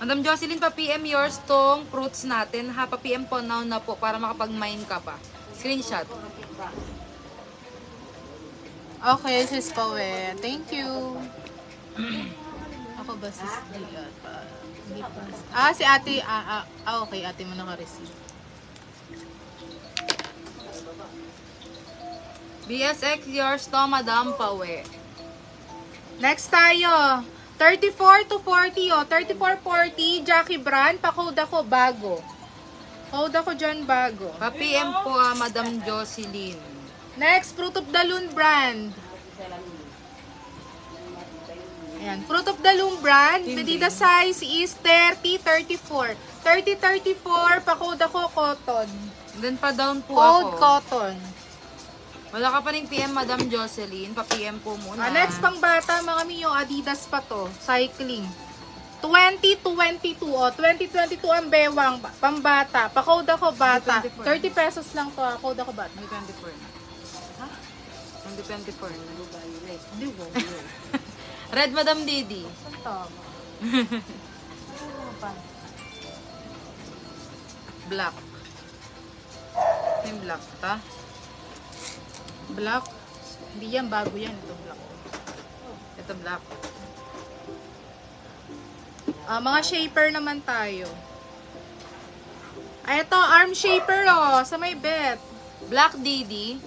Madam Jocelyn, pa-PM yours tong fruits natin. Ha, pa-PM po now na po para makapag-mine ka pa. Screenshot. Okay, sis Pawe. Thank you. Ako ba sis Di? Hindi pa. Si ate. Okay, ate mo naka-receive. BSX yours to, Madam Pawe. Next tayo. 34 to 40 oh. 34-40, Jackie Brand. Pa-code ako, bago. Code ako dyan, bago. Pa-PM po, Madam Jocelyn. Next, Fruit of the Loom Brand. Ayan, Fruit of the Loom Brand. Medida size is 30-34. 30-34, pa-code ako, cotton. Then pa-down po Cold ako. cotton. Wala ka pa rin PM, Madam Jocelyn. Pa-PM po muna. Next, pang bata, mga miyo, Adidas pa to. Cycling. 2022. 2022 ang bewang. Pambata. Pa-code ako, bata. 30 pesos lang to. Code ako, bata. 2024 na. Ha? 2024 na. Hindi ko. Red, Madam Didi. Tama. Black. Yung black, ta? Black. Hindi yan, bago yan. Ito black. Ito black. Mga shaper naman tayo. Ay, ito, arm shaper oh. Sa may bet. Black Didi.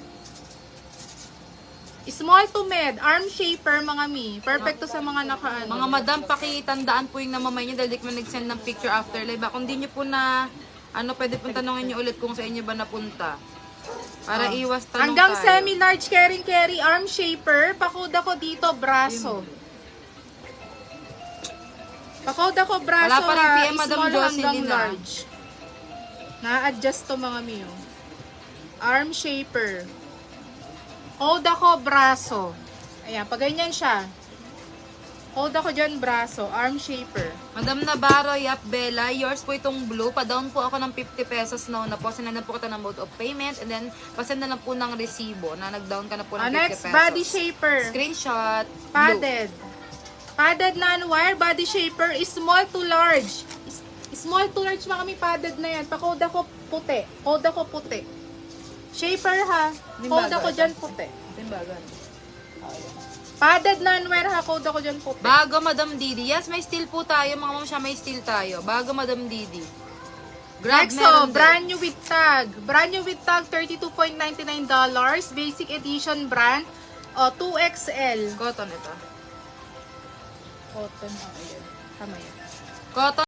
Small to med. Arm shaper, mga mi. Perfecto sa mga nakaano. Mga madam, pakitandaan po yung namamay nyo dahil di ko nag-send ng picture after live. Kung di nyo po na, pwede pong tanongin nyo ulit kung sa inyo ba napunta. Para iwas tanong hanggang tayo. semi-large carry arm shaper. Pa-code ako dito, braso. Pa-code ako, braso. Wala pa rin PM, Madam small Jocelyn, hanggang large. Na-adjust to, mga miyo. Arm shaper. Code ako, braso. Ayan, pag ganyan siya. Code ako dyan, braso. Arm shaper. Madam Navarro, Yap Bella, yours po itong blue. Pa-down po ako ng 50 pesos na po. Sinandan po kita ng mode of payment. And then, pasend na lang po ng resibo na nag-down ka na po ng 50 Next, pesos. body shaper. Screenshot. Padded. Padded non-wire body shaper is small to large. Small to large mga kami padded na yan. Pa-code ako puti. Code ako puti. Shaper ha. Code ako dyan puti. Timbagan. Padded non-wire ha. Code ako dyan puti. Bago, Madam Didi. Yes, may steel po tayo. Mga ma'am siya, may steel tayo. Bago, Madam Didi. Grab Next, meron din. brand new with tag. Brand new with tag, $32.99. Basic edition brand. 2XL. Cotton ito. Cotton. Tama yan. Cotton.